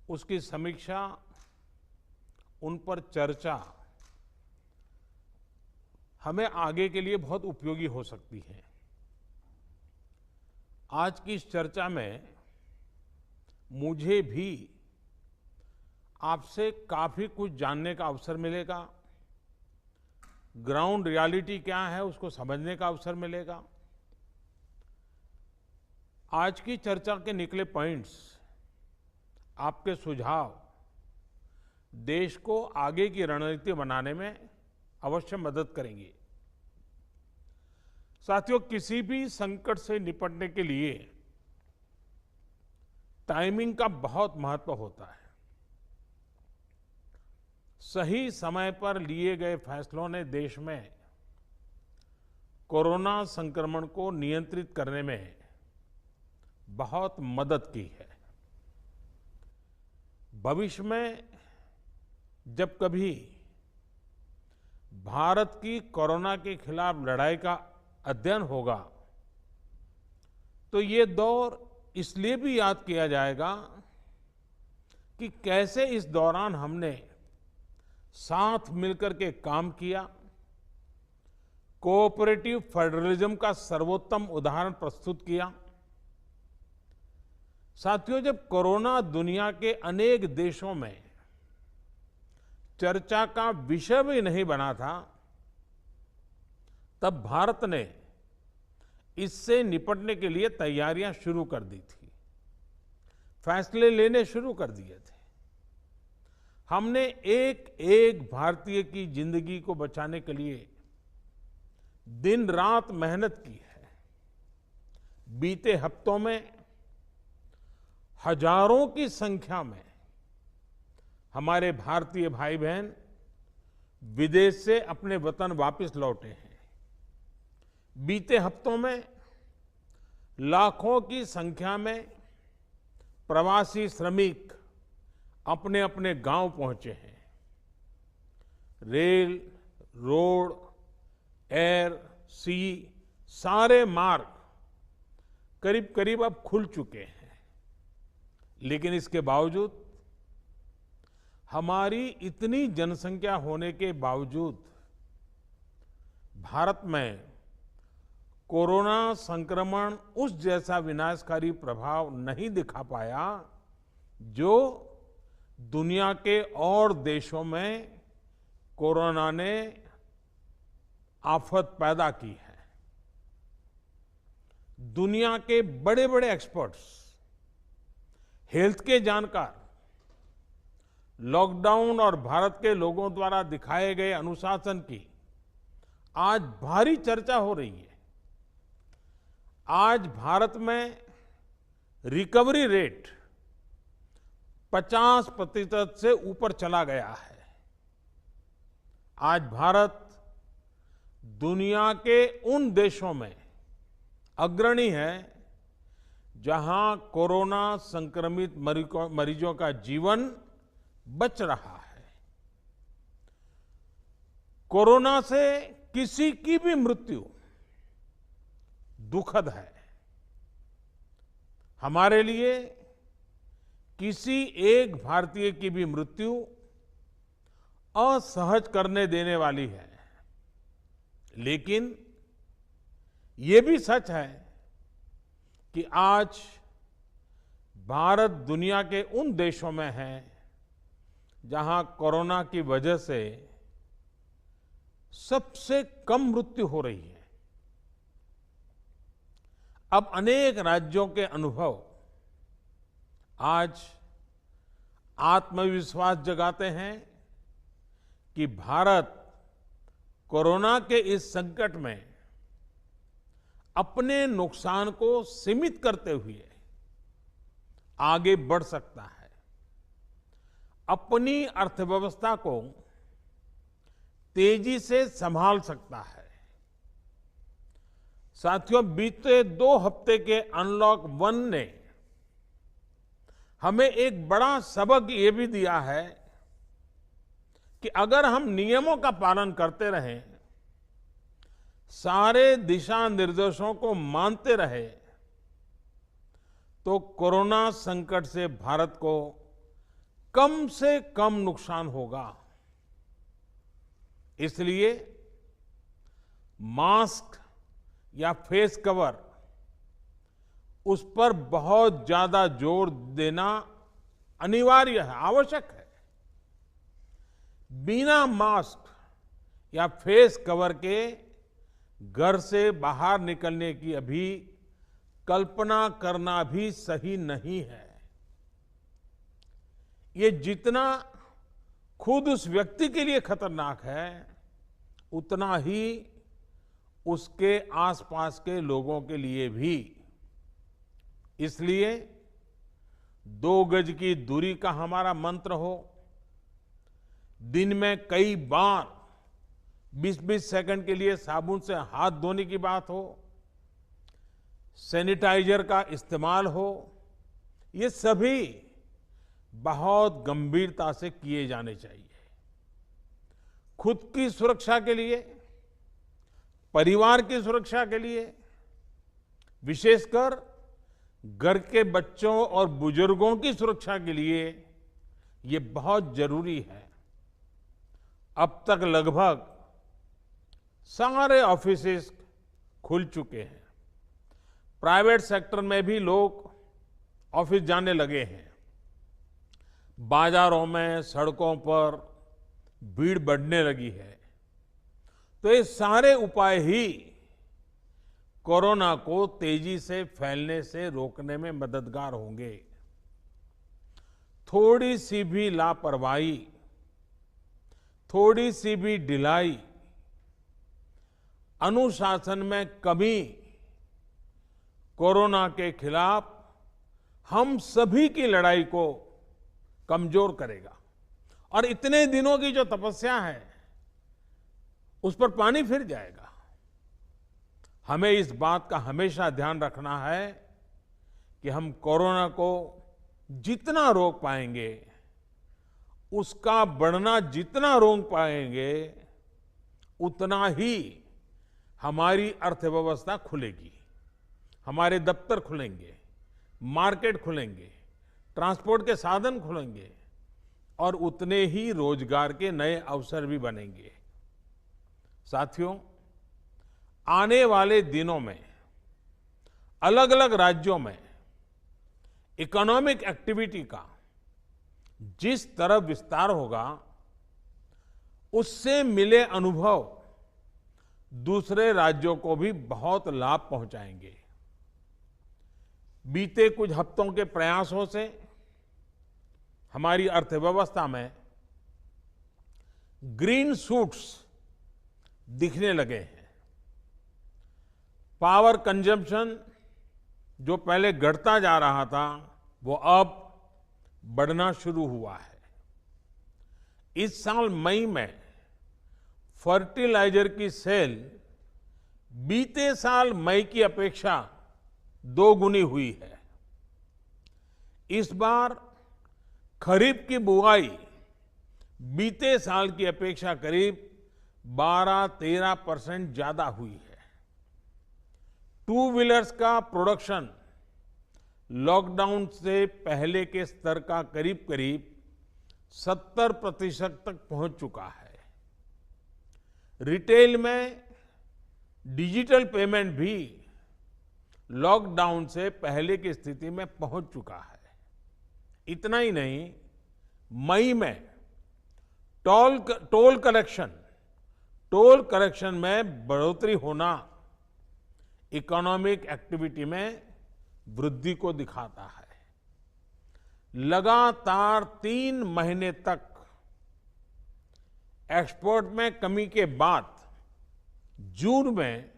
उसकी समीक्षा, उन पर चर्चा हमें आगे के लिए बहुत उपयोगी हो सकती है। आज की इस चर्चा में मुझे भी आपसे काफी कुछ जानने का अवसर मिलेगा। ग्राउंड रियलिटी क्या है उसको समझने का अवसर मिलेगा। आज की चर्चा के निकले पॉइंट्स, आपके सुझाव देश को आगे की रणनीति बनाने में अवश्य मदद करेंगे। साथियों, किसी भी संकट से निपटने के लिए टाइमिंग का बहुत महत्व होता है। सही समय पर लिए गए फैसलों ने देश में कोरोना संक्रमण को नियंत्रित करने में बहुत मदद की है। भविष्य में जब कभी भारत की कोरोना के खिलाफ लड़ाई का अध्ययन होगा तो ये दौर इसलिए भी याद किया जाएगा कि कैसे इस दौरान हमने साथ मिलकर के काम किया। कोऑपरेटिव फेडरलिज्म का सर्वोत्तम उदाहरण प्रस्तुत किया। साथियों, जब कोरोना दुनिया के अनेक देशों में चर्चा का विषय भी नहीं बना था, तब भारत ने इससे निपटने के लिए तैयारियां शुरू कर दी थी, फैसले लेने शुरू कर दिए थे। हमने एक एक भारतीय की जिंदगी को बचाने के लिए दिन रात मेहनत की है। बीते हफ्तों में हजारों की संख्या में हमारे भारतीय भाई बहन विदेश से अपने वतन वापस लौटे हैं। बीते हफ्तों में लाखों की संख्या में प्रवासी श्रमिक अपने अपने गांव पहुंचे हैं। रेल, रोड, एयर, सी सारे मार्ग करीब करीब अब खुल चुके हैं। लेकिन इसके बावजूद, हमारी इतनी जनसंख्या होने के बावजूद भारत में कोरोना संक्रमण उस जैसा विनाशकारी प्रभाव नहीं दिखा पाया जो दुनिया के और देशों में कोरोना ने आफत पैदा की है। दुनिया के बड़े बड़े एक्सपर्ट्स, हेल्थ के जानकार, लॉकडाउन और भारत के लोगों द्वारा दिखाए गए अनुशासन की आज भारी चर्चा हो रही है। आज भारत में रिकवरी रेट 50% से ऊपर चला गया है। आज भारत दुनिया के उन देशों में अग्रणी है जहां कोरोना संक्रमित मरीजों का जीवन बच रहा है। कोरोना से किसी की भी मृत्यु दुखद है। हमारे लिए किसी एक भारतीय की भी मृत्यु असहज करने देने वाली है। लेकिन ये भी सच है कि आज भारत दुनिया के उन देशों में है जहां कोरोना की वजह से सबसे कम मृत्यु हो रही है। अब अनेक राज्यों के अनुभव आज आत्मविश्वास जगाते हैं कि भारत कोरोना के इस संकट में अपने नुकसान को सीमित करते हुए आगे बढ़ सकता है, अपनी अर्थव्यवस्था को तेजी से संभाल सकता है। साथियों, बीते 2 हफ्ते के अनलॉक 1 ने हमें एक बड़ा सबक ये भी दिया है कि अगर हम नियमों का पालन करते रहें, सारे दिशा निर्देशों को मानते रहे, तो कोरोना संकट से भारत को कम से कम नुकसान होगा। इसलिए मास्क या फेस कवर, उस पर बहुत ज्यादा जोर देना अनिवार्य है, आवश्यक है। बिना मास्क या फेस कवर के घर से बाहर निकलने की अभी कल्पना करना भी सही नहीं है। ये जितना खुद उस व्यक्ति के लिए खतरनाक है, उतना ही उसके आसपास के लोगों के लिए भी। इसलिए 2 गज की दूरी का हमारा मंत्र हो, दिन में कई बार 20-20 सेकंड के लिए साबुन से हाथ धोने की बात हो, सैनिटाइजर का इस्तेमाल हो, ये सभी बहुत गंभीरता से किए जाने चाहिए। खुद की सुरक्षा के लिए, परिवार की सुरक्षा के लिए, विशेषकर घर के बच्चों और बुजुर्गों की सुरक्षा के लिए ये बहुत जरूरी है। अब तक लगभग सारे ऑफिसेस खुल चुके हैं। प्राइवेट सेक्टर में भी लोग ऑफिस जाने लगे हैं। बाजारों में, सड़कों पर भीड़ बढ़ने लगी है। तो ये सारे उपाय ही कोरोना को तेजी से फैलने से रोकने में मददगार होंगे। थोड़ी सी भी लापरवाही, थोड़ी सी भी ढिलाई, अनुशासन में कमी कोरोना के खिलाफ हम सभी की लड़ाई को कमजोर करेगा। और इतने दिनों की जो तपस्या है, उस पर पानी फिर जाएगा। हमें इस बात का हमेशा ध्यान रखना है कि हम कोरोना को जितना रोक पाएंगे, उसका बढ़ना जितना रोक पाएंगे, उतना ही हमारी अर्थव्यवस्था खुलेगी, हमारे दफ्तर खुलेंगे, मार्केट खुलेंगे, ट्रांसपोर्ट के साधन खुलेंगे और उतने ही रोजगार के नए अवसर भी बनेंगे। साथियों, आने वाले दिनों में अलग अलग राज्यों में इकोनॉमिक एक्टिविटी का जिस तरह विस्तार होगा, उससे मिले अनुभव दूसरे राज्यों को भी बहुत लाभ पहुंचाएंगे। बीते कुछ हफ्तों के प्रयासों से हमारी अर्थव्यवस्था में ग्रीन शूट्स दिखने लगे हैं। पावर कंजम्पशन जो पहले घटता जा रहा था, वो अब बढ़ना शुरू हुआ है। इस साल मई में फर्टिलाइजर की सेल बीते साल मई की अपेक्षा 2 गुनी हुई है। इस बार खरीफ की बुआई बीते साल की अपेक्षा करीब 12-13% ज्यादा हुई है। 2 व्हीलर्स का प्रोडक्शन लॉकडाउन से पहले के स्तर का करीब करीब 70% तक पहुंच चुका है। रिटेल में डिजिटल पेमेंट भी लॉकडाउन से पहले की स्थिति में पहुंच चुका है। इतना ही नहीं, मई में टोल कलेक्शन में बढ़ोतरी होना इकोनॉमिक एक्टिविटी में वृद्धि को दिखाता है। लगातार 3 महीने तक एक्सपोर्ट में कमी के बाद जून में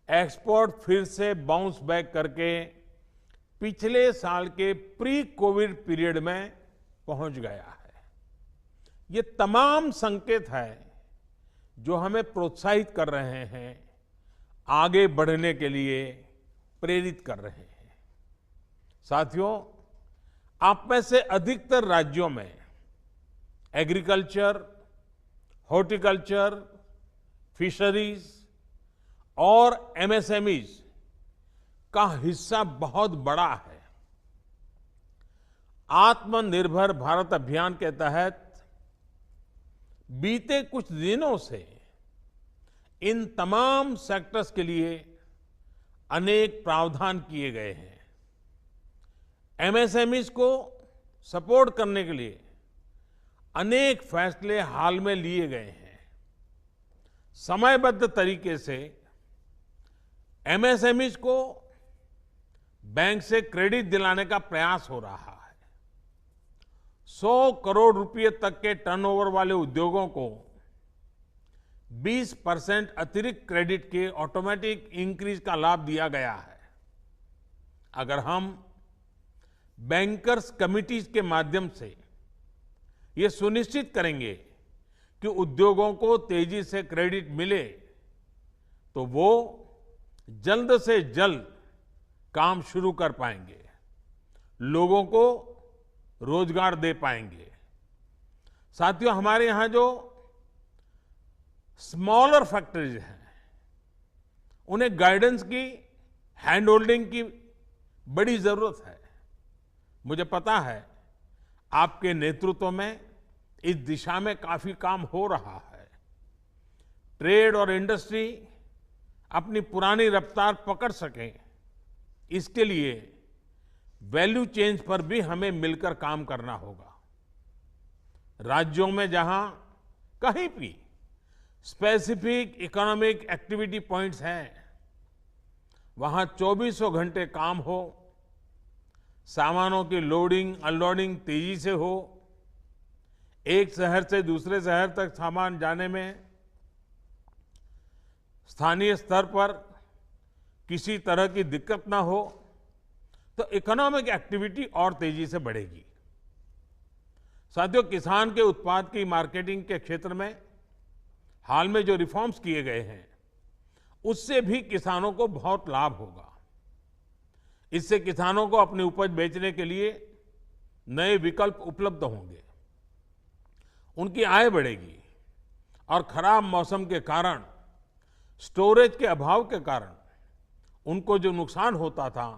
एक्सपोर्ट फिर से बाउंस बैक करके पिछले साल के प्री कोविड पीरियड में पहुंच गया है। ये तमाम संकेत है जो हमें प्रोत्साहित कर रहे हैं, आगे बढ़ने के लिए प्रेरित कर रहे हैं। साथियों, आप में से अधिकतर राज्यों में एग्रीकल्चर, हॉर्टिकल्चर, फिशरीज और एमएसएमईज का हिस्सा बहुत बड़ा है। आत्मनिर्भर भारत अभियान के तहत बीते कुछ दिनों से इन तमाम सेक्टर्स के लिए अनेक प्रावधान किए गए हैं। एमएसएमईज को सपोर्ट करने के लिए अनेक फैसले हाल में लिए गए हैं। समयबद्ध तरीके से एमएसएमईज को बैंक से क्रेडिट दिलाने का प्रयास हो रहा है। 100 करोड़ रुपए तक के टर्नओवर वाले उद्योगों को 20% अतिरिक्त क्रेडिट के ऑटोमेटिक इंक्रीज का लाभ दिया गया है। अगर हम बैंकर्स कमिटीज के माध्यम से ये सुनिश्चित करेंगे कि उद्योगों को तेजी से क्रेडिट मिले तो वो जल्द से जल्द काम शुरू कर पाएंगे, लोगों को रोजगार दे पाएंगे। साथियों, हमारे यहां जो स्मॉलर फैक्ट्रीज हैं, उन्हें गाइडेंस की, हैंड होल्डिंग की बड़ी जरूरत है। मुझे पता है आपके नेतृत्व में इस दिशा में काफी काम हो रहा है। ट्रेड और इंडस्ट्री अपनी पुरानी रफ्तार पकड़ सकें, इसके लिए वैल्यू चेन्स पर भी हमें मिलकर काम करना होगा। राज्यों में जहां कहीं भी स्पेसिफिक इकोनॉमिक एक्टिविटी पॉइंट्स हैं, वहां 24 घंटे काम हो, सामानों की लोडिंग अनलोडिंग तेजी से हो, एक शहर से दूसरे शहर तक सामान जाने में स्थानीय स्तर पर किसी तरह की दिक्कत ना हो, तो इकोनॉमिक एक्टिविटी और तेजी से बढ़ेगी। साथियों, किसान के उत्पाद की मार्केटिंग के क्षेत्र में हाल में जो रिफॉर्म्स किए गए हैं, उससे भी किसानों को बहुत लाभ होगा। इससे किसानों को अपनी उपज बेचने के लिए नए विकल्प उपलब्ध होंगे, उनकी आय बढ़ेगी और खराब मौसम के कारण, स्टोरेज के अभाव के कारण उनको जो नुकसान होता था,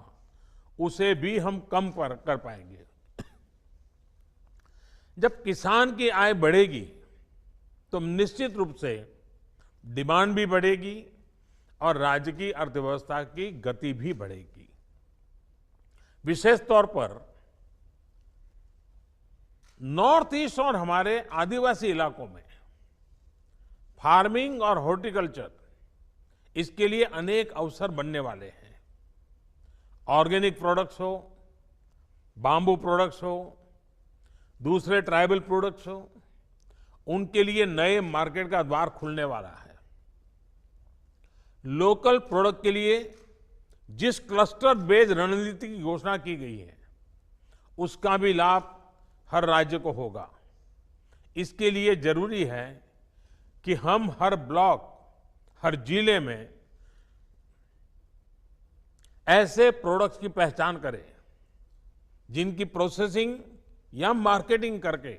उसे भी हम कम कर पाएंगे। जब किसान की आय बढ़ेगी तो निश्चित रूप से डिमांड भी बढ़ेगी और राज्य की अर्थव्यवस्था की गति भी बढ़ेगी। विशेष तौर पर नॉर्थ ईस्ट और हमारे आदिवासी इलाकों में फार्मिंग और हॉर्टिकल्चर, इसके लिए अनेक अवसर बनने वाले हैं। ऑर्गेनिक प्रोडक्ट्स हो, बाम्बू प्रोडक्ट्स हो, दूसरे ट्राइबल प्रोडक्ट्स हो, उनके लिए नए मार्केट का द्वार खुलने वाला है। लोकल प्रोडक्ट के लिए जिस क्लस्टर बेस्ड रणनीति की घोषणा की गई है, उसका भी लाभ हर राज्य को होगा। इसके लिए जरूरी है कि हम हर ब्लॉक, हर जिले में ऐसे प्रोडक्ट्स की पहचान करें जिनकी प्रोसेसिंग या मार्केटिंग करके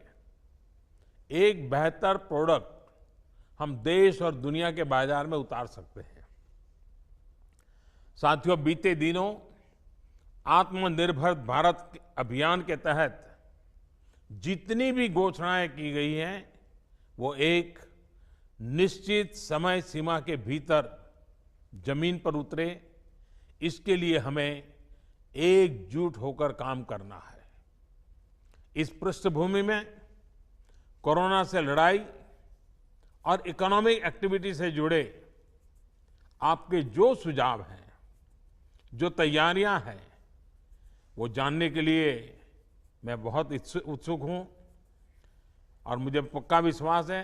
एक बेहतर प्रोडक्ट हम देश और दुनिया के बाजार में उतार सकते हैं। साथियों, बीते दिनों आत्मनिर्भर भारत अभियान के तहत जितनी भी घोषणाएं की गई हैं, वो एक निश्चित समय सीमा के भीतर जमीन पर उतरे, इसके लिए हमें एकजुट होकर काम करना है। इस पृष्ठभूमि में कोरोना से लड़ाई और इकोनॉमिक एक्टिविटी से जुड़े आपके जो सुझाव हैं, जो तैयारियां हैं, वो जानने के लिए मैं बहुत उत्सुक हूं और मुझे पक्का विश्वास है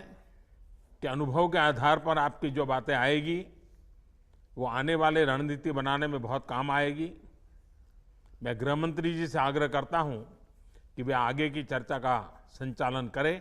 कि अनुभव के आधार पर आपकी जो बातें आएगी, वो आने वाले रणनीति बनाने में बहुत काम आएगी। मैं गृह मंत्री जी से आग्रह करता हूं कि वे आगे की चर्चा का संचालन करें